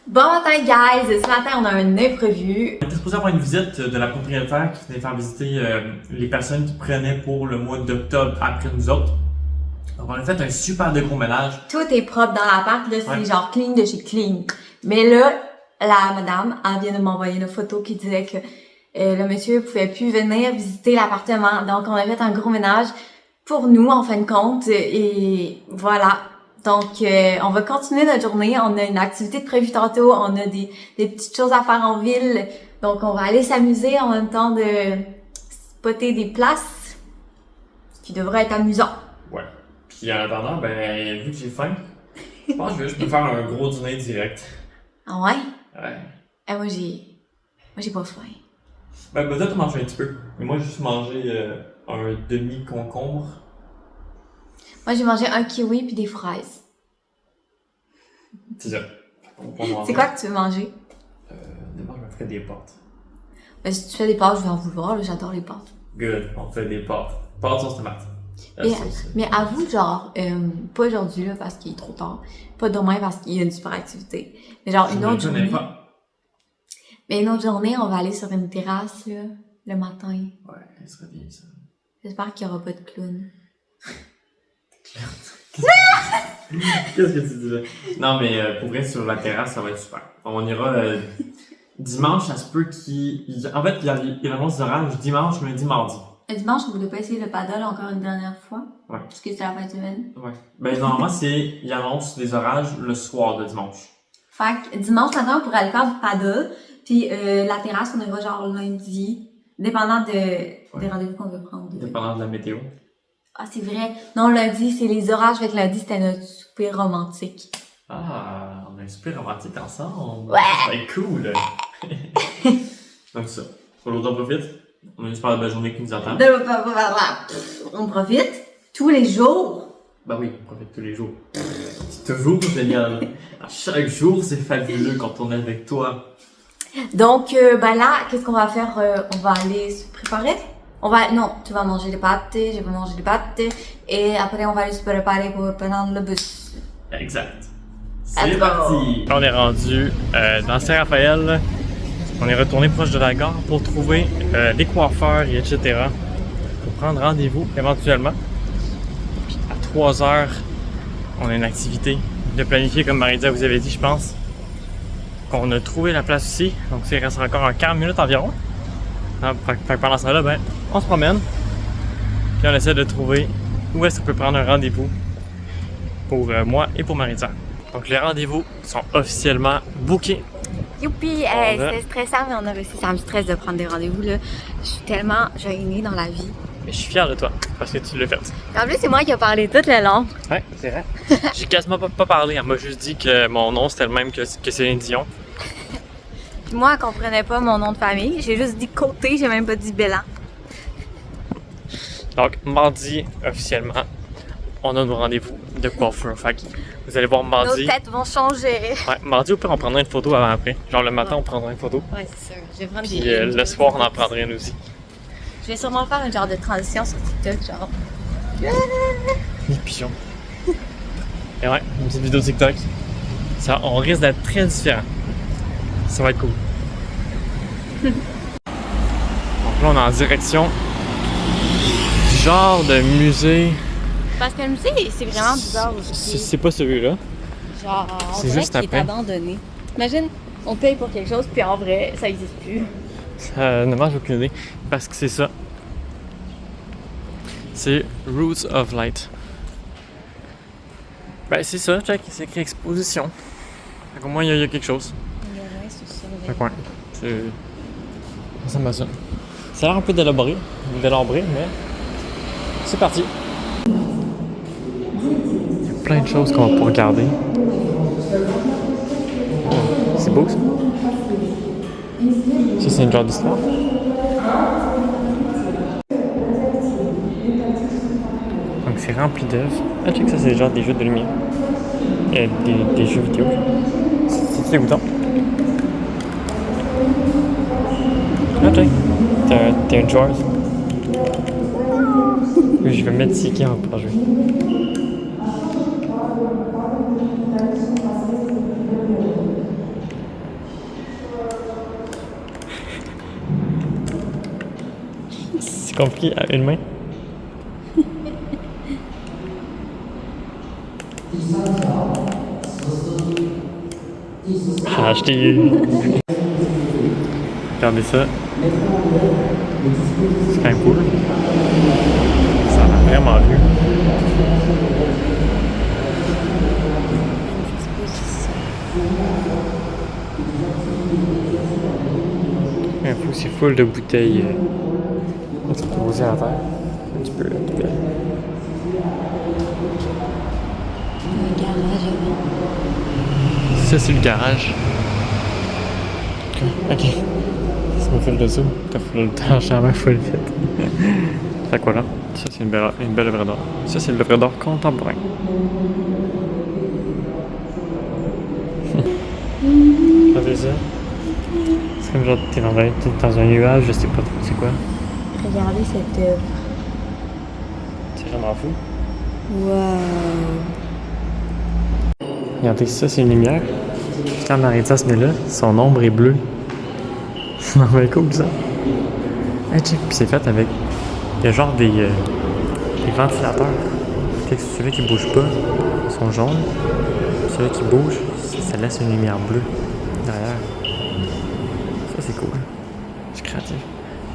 Bon matin, guys! Ce matin, on a un imprévu. On était supposé avoir une visite de la propriétaire qui venait faire visiter les personnes qui prenaient pour le mois d'octobre après nous autres. Donc, on a fait un super de gros ménage. Tout est propre dans l'appart, là, c'est Ouais. genre clean de chez clean. Mais là, la madame, elle vient de m'envoyer une photo qui disait que le monsieur pouvait plus venir visiter l'appartement. Donc, on a fait un gros ménage pour nous, en fin de compte. Et voilà. Donc, on va continuer notre journée. On a une activité de prévue tantôt. On a des petites choses à faire en ville. Donc, on va aller s'amuser en même temps de spotter des places qui devraient être amusantes. Ouais. Puis en attendant, ben, vu que j'ai faim, je pense que je peux faire un gros dîner direct. Ah ouais? Ouais. Eh, moi, j'ai pas faim. Ben, peut-être t'as mangé un petit peu. Mais moi, j'ai juste mangé un demi-concombre. Moi, j'ai mangé un kiwi puis des fraises. C'est ça. On va manger. C'est quoi que tu veux manger? D'abord, je me ferai des pâtes. Ben, si tu fais des pâtes, je vais en vouloir, là, j'adore les pâtes. Good. On fait des pâtes. Pâtes sauce tomate. La Et- sauce. Mais avoue, genre, pas aujourd'hui, là, parce qu'il est trop tard. Pas demain, parce qu'il y a une super activité. Mais genre, Je une ne autre connais journée. pas. Mais une autre journée, on va aller sur une terrasse, là, le matin. Ouais, ce serait bien ça. J'espère qu'il y aura pas de clown. Qu'est-ce que tu disais? Non, mais pour vrai, sur la terrasse, ça va être super. On ira dimanche, ça se peut qu'il. En fait, il annonce des orages dimanche, lundi, mardi. Le dimanche, on voulait pas essayer le paddle encore une dernière fois. Ouais. Parce que c'est la fin de semaine. Ouais. Ben, normalement, il annonce des orages le soir de dimanche. Fait que dimanche matin, on pourrait aller faire du paddle. Puis la terrasse, on ira genre lundi. Dépendant des rendez-vous qu'on veut prendre. Dépendant de la météo. Ah, c'est vrai. Non, lundi, c'est les orages. Fait que lundi, c'était notre souper romantique. Ah, on a un super romantique ensemble. Ouais. Ça va être cool. Donc, ça. Pour l'autre, on profite. On a une super belle journée qui nous attend. On profite tous les jours. Ben oui, on profite tous les jours. C'est toujours génial. À chaque jour, c'est fabuleux quand on est avec toi. Donc, ben là, qu'est-ce qu'on va faire? On va aller se préparer. Non, tu vas manger des pâtes, je vais manger des pâtes. Et après, on va aller se préparer pour prendre le bus. Exact. Let's C'est go. parti! On est rendu dans Saint-Raphaël. On est retourné proche de la gare pour trouver des coiffeurs et etc. Pour prendre rendez-vous éventuellement. Puis à 3 heures, on a une activité de planifier comme Marie-Dia vous avait dit, je pense. Qu'on a trouvé la place ici. Donc il reste encore un 40 minutes environ. Ah, fait que pendant ce temps-là, ben, on se promène. Puis on essaie de trouver où est-ce qu'on peut prendre un rendez-vous pour moi et pour Marie-Dia. Donc les rendez-vous sont officiellement bookés. Youpi! C'était stressant, mais on a réussi. Ça me stresse de prendre des rendez-vous, là. Je suis tellement gênée dans la vie. Mais je suis fier de toi parce que tu l'as fait. En plus, c'est moi qui ai parlé tout le long. Ouais, c'est vrai. J'ai quasiment pas parlé. Elle m'a juste dit que mon nom c'était le même que Céline Dion. Puis moi, elle comprenait pas mon nom de famille. J'ai juste dit Côté, j'ai même pas dit Bélan. Donc, mardi, officiellement, on a nos rendez-vous de coiffure. Fait que vous allez voir Nos mardi. têtes vont changer. Ouais, mardi, au pire, on prendra une photo avant-après. Genre le matin, on prendra une photo. Ouais, c'est sûr. Je vais prendre Puis des le soir, on en prendra une aussi. Je vais sûrement faire un genre de transition sur TikTok, genre. Les pigeons. Et ouais, une petite vidéo TikTok. Ça, on risque d'être très différents. Ça va être cool. Donc là, on est en direction du genre de musée. Parce que le musée, c'est vraiment bizarre C'est aussi. pas celui-là. Genre, on c'est dirait juste qu'il est après. abandonné. Imagine, on paye pour quelque chose, puis en vrai, ça existe plus. Non, j'ai aucune idée. Parce que c'est ça. C'est Roots of Light. Ben, c'est ça, check, c'est écrit exposition. Fait qu'au moins, il y a quelque chose. Ouais, c'est ça. Fait que ouais, c'est. Ça me ça. Ça a l'air un peu délabré, mais. C'est parti! Il y a plein de choses qu'on va pouvoir regarder. C'est beau ça? Ça, c'est une genre d'histoire. Donc, c'est rempli d'œuvres. Ah, check ça, c'est genre des jeux de lumière. Des jeux vidéo. C'est des boutons. Ah, check. T'as un Jaws. Je vais mettre Siki en pour jouer. compliqué à une main. Ah, acheté. Regardez ça. C'est quand même cool. Ça a l'air vraiment vieux. Un fou, c'est full de bouteilles. Tu peux poser à terre. Un petit peu la bouteille. Le garage. Ça, c'est le garage. Ok. Ça me fait le zoom. T'as fait le temps, jamais full vite. Fait quoi là? Ça, c'est une belle œuvre d'art. Ça, c'est l'œuvre d'art contemporain. Regardez ça. C'est comme genre, t'es dans un nuage, je sais pas trop c'est quoi. Regardez cette œuvre. C'est vraiment fou. Wow. Regardez, ça, c'est une lumière. Quand Maritza se met là, son ombre est bleue. C'est vraiment cool, ça. Hey, check, puis c'est fait avec... Il y a genre des ventilateurs. Ceux-là qui bougent pas sont jaunes. Ceux-là qui bougent, ça laisse une lumière bleue derrière. Ça, c'est cool. C'est créatif.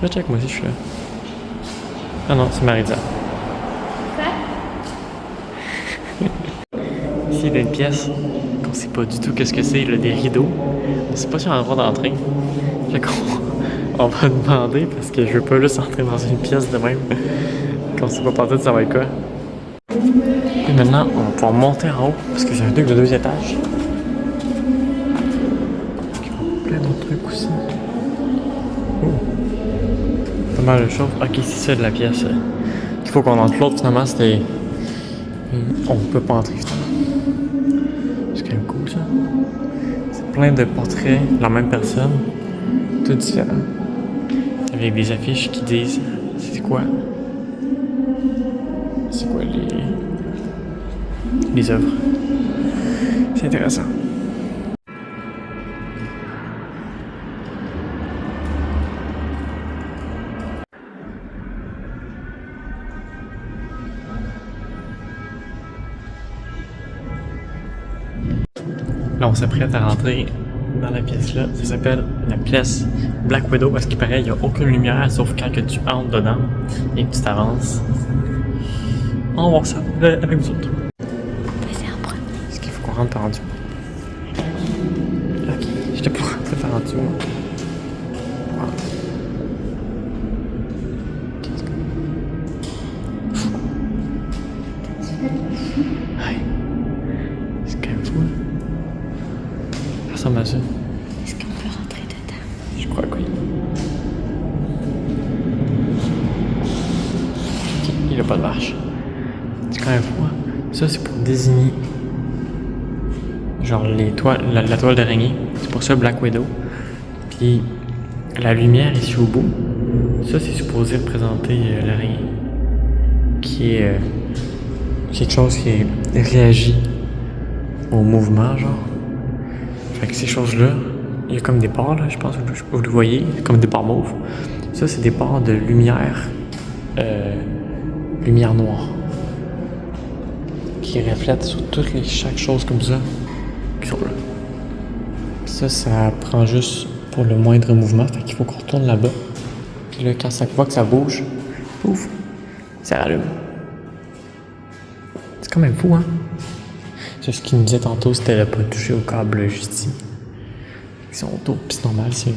Là, check, moi aussi, je suis là. Ah non, c'est Maritza. Ici, il y a une pièce qu'on sait pas du tout qu'est-ce que c'est, là, des rideaux. C'est pas si on a le droit d'entrer. Fait qu'on on va demander parce que je veux pas juste entrer dans une pièce de même. Qu'on sait pas partout ça va être quoi. Et maintenant, on va pouvoir monter en haut parce que j'ai un truc de 2 étages. Plein d'autres trucs aussi. Oh. Pas mal de choses. Ok, c'est ça de la pièce. Il faut qu'on entre l'autre finalement, c'était. On peut pas entrer finalement. C'est quand même cool ça. C'est plein de portraits de la même personne. Tout différent. Avec des affiches qui disent c'est quoi les œuvres. C'est intéressant. Là, on s'apprête à rentrer dans la pièce là. Ça s'appelle la pièce Black Widow parce qu'il paraît qu'il n'y a aucune lumière sauf quand que tu entres dedans et que tu t'avances. On va voir ça avec vous autres. Vas-y, en premier. Est-ce qu'il faut qu'on rentre par en dessous? Ok, j'étais pour rentrer par en dessous. Wow. Hey. C'est quand même fou. Ça ressemble à ça. Est-ce qu'on peut rentrer dedans? Je crois que oui. Ok, il n'y a pas de marche. C'est quand même fou. Hein? Ça, c'est pour désigner genre les toiles, la toile d'araignée. C'est pour ça Black Widow. Puis la lumière ici au bout, ça c'est supposé représenter l'araignée. Qui est quelque chose qui réagit au mouvement, genre. Fait que ces choses-là, il y a comme des barres, là, je pense que vous le voyez, comme des barres mauves. Ça, c'est des barres de lumière, lumière noire, qui reflètent sur chaque chose comme ça, qui sont là. Ça prend juste pour le moindre mouvement, fait qu'il faut qu'on retourne là-bas. Puis là, quand ça voit que ça bouge, pouf, ça rallume. C'est quand même fou, hein? C'est ce qu'il nous disait tantôt, c'était de pas toucher au câble juste ici. Ils sont autour, puis c'est normal, c'est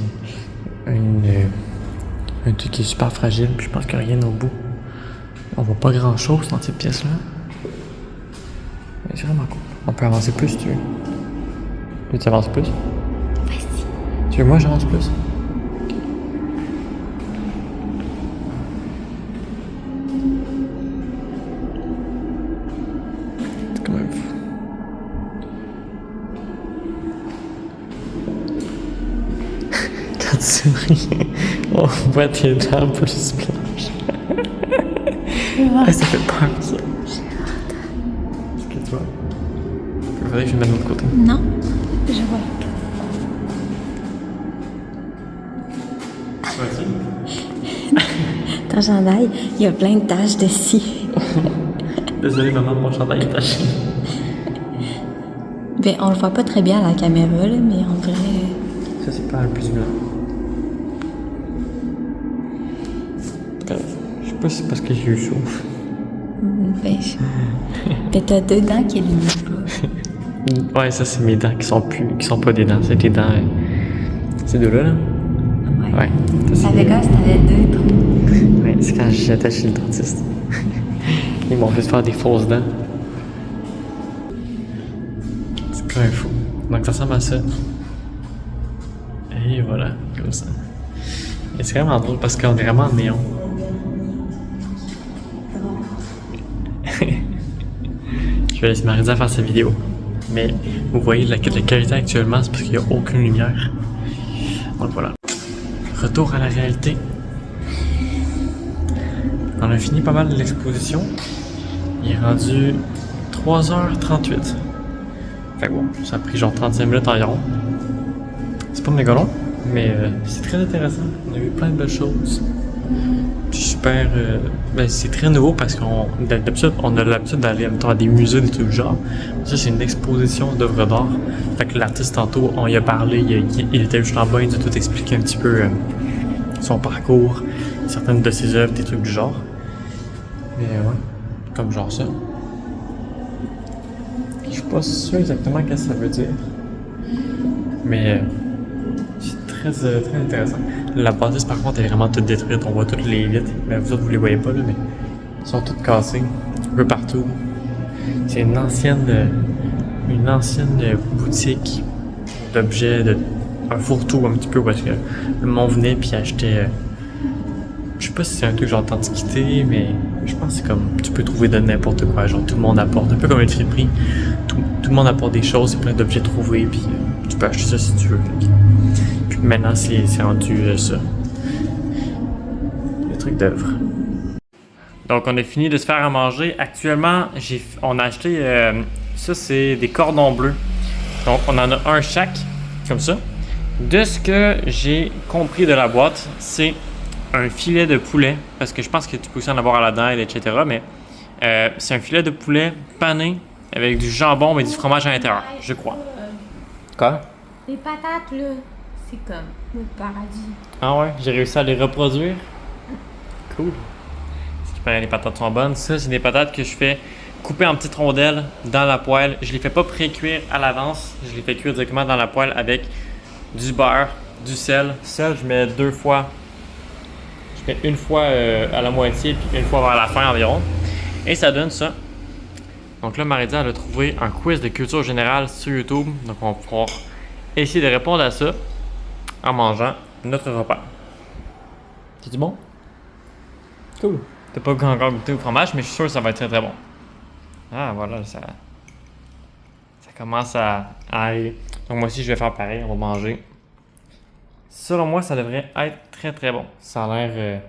un truc qui est super fragile, puis je pense qu'il n'y a rien au bout. On voit pas grand chose dans cette pièce-là. Mais c'est vraiment cool. On peut avancer plus si tu veux. Tu veux que tu avances plus? Vas-y. Tu veux moi j'avance plus? C'est quand même fou. Quand tu souris, on voit tes dents plus blanches. Ah, ça fait peur ça. Est-ce que tu vois? Il faudrait que je me mette de l'autre côté. Non, je vois. Vas-y. Ton chandail, il y a plein de taches dessus. Désolé, maman, mon chandail est taché. Ben, on le voit pas très bien à la caméra, là, mais en vrai... Ça, c'est pas un plus blanc. Je sais pas si c'est parce que j'ai eu chaud. Ben, ben t'as deux dents qui éliminent pas. Ouais, ça, c'est mes dents qui sont pas des dents. C'est des dents. Ces deux-là, là. Ouais. Ça fait quand t'avais deux trous. Ouais, c'est quand j'étais chez le dentiste. Ils m'ont fait faire des fausses dents. C'est quand même fou. Donc ça ressemble à ça. Et voilà, comme ça. Et c'est vraiment drôle parce qu'on est vraiment en néon. Je vais laisser Marisa faire sa vidéo. Mais vous voyez la qualité actuellement, c'est parce qu'il n'y a aucune lumière. Donc voilà. Retour à la réalité. On a fini pas mal de l'exposition. Il est rendu 3h38. Fait que bon, ça a pris genre 35 minutes environ. C'est pas méga long, mais c'est très intéressant. On a vu plein de belles choses. Puis super. Ben c'est très nouveau parce d'habitude, on a l'habitude d'aller à des musées, des trucs du genre. Ça, c'est une exposition d'œuvres d'art. Fait que l'artiste, tantôt, on y a parlé, il était juste en bas, il nous a tout expliqué un petit peu son parcours, certaines de ses œuvres, des trucs du genre. Mais ouais, comme genre ça. Je suis pas sûr exactement qu'est-ce que ça veut dire. Mais c'est très intéressant. La bâtisse par contre est vraiment toute détruite, on voit toutes les vitres. Mais vous autres vous les voyez pas là, mais ils sont toutes cassées, un peu partout. C'est une ancienne boutique d'objets, un fourre-tout un petit peu parce que le monde venait puis achetait. Je sais pas si c'est un truc genre d'antiquité, mais je pense que c'est comme tu peux trouver de n'importe quoi. Genre tout le monde apporte, un peu comme une friperie. Tout le monde apporte des choses, c'est plein d'objets trouvés, puis tu peux acheter ça si tu veux. Puis maintenant c'est rendu ça. Le truc d'œuvre. Donc on a fini de se faire à manger. Actuellement, on a acheté ça, c'est des cordons bleus. Donc on en a un chaque, comme ça. De ce que j'ai compris de la boîte, c'est un filet de poulet, parce que je pense que tu peux aussi en avoir à la dinde, etc. Mais c'est un filet de poulet pané avec du jambon mais du fromage à l'intérieur, je crois. Quoi? Les patates, là, c'est comme le paradis. Ah ouais, j'ai réussi à les reproduire. Cool. Ce qui paraît, les patates sont bonnes. Ça, c'est des patates que je fais couper en petites rondelles dans la poêle. Je les fais pas pré-cuire à l'avance. Je les fais cuire directement dans la poêle avec du beurre, du sel. Sel, je mets 2 fois. Je mets une fois à la moitié puis une fois vers la fin environ. Et ça donne ça. Donc là, Marisa, elle a trouvé un quiz de culture générale sur YouTube. Donc on va pouvoir essayer de répondre à ça en mangeant notre repas. C'est du bon? Cool. T'as pas encore goûté au fromage, mais je suis sûr que ça va être très très bon. Ah voilà, ça commence à arriver. Donc moi aussi, je vais faire pareil. On va manger. Selon moi, ça devrait être très très bon. Ça a l'air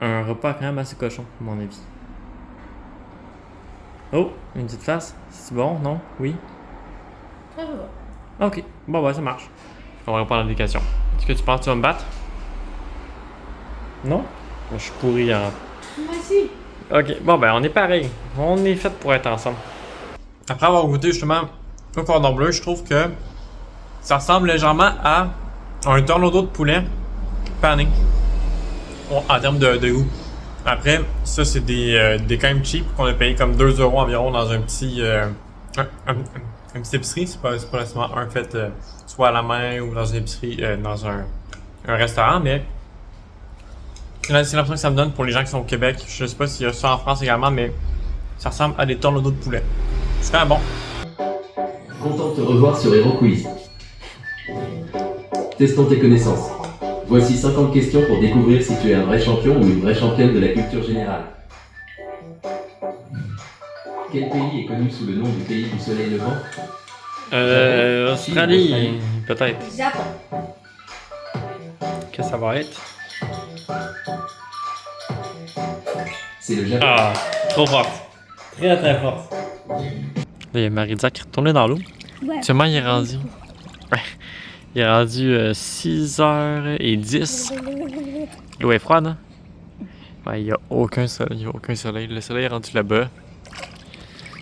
un repas quand même assez cochon, à mon avis. Oh, une petite face. C'est bon, non? Oui? Ça va. Ok, bon bah ça marche. On va répondre à l'éducation. Est-ce que tu penses que tu vas me battre? Non? Je suis pourri en... Moi aussi. Ok, bon ben on est pareil. On est fait pour être ensemble. Après avoir goûté justement au cordon bleu, je trouve que ça ressemble légèrement à un tornado de poulet pané. En termes de goût. Après, ça c'est des quand même cheap qu'on a payé comme 2€ environ dans un petit une petite épicerie. C'est pas nécessairement un fait soit à la main ou dans une épicerie, dans un restaurant, mais c'est l'impression que ça me donne pour les gens qui sont au Québec. Je sais pas s'il y a ça en France également, mais ça ressemble à des tornados de poulet. C'est quand même bon. Content de te revoir sur Hero Quiz. Testons tes connaissances. Voici 50 questions pour découvrir si tu es un vrai champion ou une vraie championne de la culture générale. Quel pays est connu sous le nom du pays du soleil levant? Australie, peut-être. Japon. Qu'est-ce que ça va être? C'est le Japon. Ah, trop fort. Très très fort. Là, il y a Marisa qui est retournée dans l'eau. Ouais. Actuellement, il est rendu. Il est rendu 6h10. L'eau est froide, hein? Ouais, il n'y a aucun soleil, Le soleil est rendu là-bas.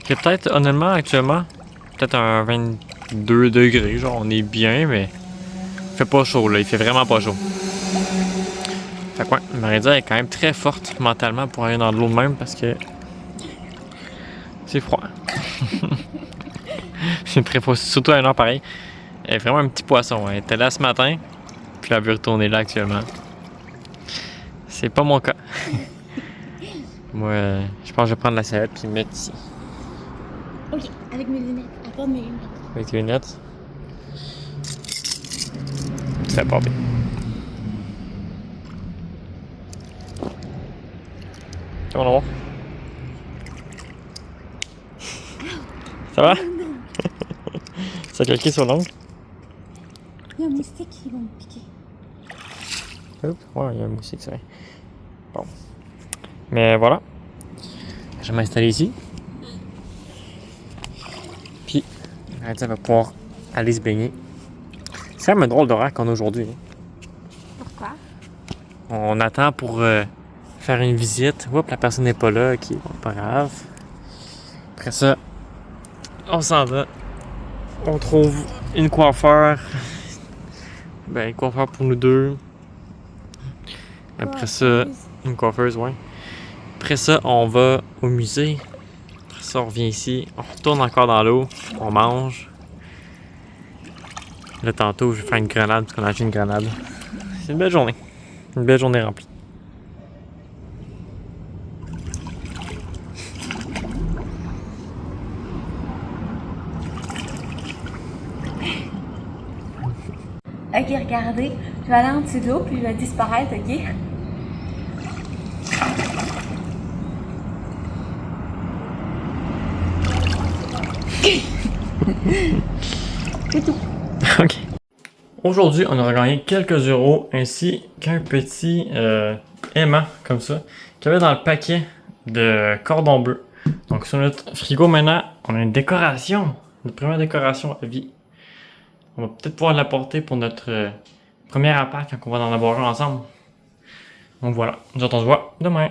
Il y a peut-être, honnêtement, actuellement, peut-être un 22 degrés. Genre, on est bien, mais il fait pas chaud, là. Il fait vraiment pas chaud. Fait quoi, Marie-Dia est quand même très forte mentalement pour aller dans de l'eau de même parce que c'est froid. C'est très froid, surtout à une heure pareille. Elle est vraiment un petit poisson. Elle était là ce matin, puis elle veut retourner là actuellement. C'est pas mon cas. Moi, je pense que je vais prendre la sellette puis me mettre ici. Ok, avec mes lunettes. Apporte mes lunettes. Avec tes lunettes. C'est apporté. Comment on va? Ça va? Ça a claqué sur l'ongle? Il y a un moustique qui va me piquer. Oups, ouais, il y a un moustique, c'est vrai. Bon. Mais voilà. Je vais m'installer ici. Puis, Marie-Dia va pouvoir aller se baigner. C'est quand même un drôle d'horaire qu'on a aujourd'hui. Pourquoi? On attend pour faire une visite. Oups, la personne n'est pas là. Ok, bon, pas grave. Après ça, on s'en va. On trouve une coiffeur. Ben, une coiffeur pour nous deux. Après ça, une coiffeuse, ouais. Après ça, on va au musée. Après ça, on revient ici. On retourne encore dans l'eau. On mange. Là, tantôt, je vais faire une grenade parce qu'on a acheté une grenade. C'est une belle journée. Une belle journée remplie. Ok, regardez. Je vais aller en dessous de l'eau puis je vais disparaître, ok? C'est tout. Ok. Aujourd'hui, on aura gagné quelques euros ainsi qu'un petit aimant comme ça qu'il y avait dans le paquet de cordon bleu. Donc sur notre frigo maintenant, on a une décoration, notre première décoration à vie. On va peut-être pouvoir l'apporter pour notre premier appart quand on va en avoir un ensemble. Donc voilà, nous autres on se voit demain.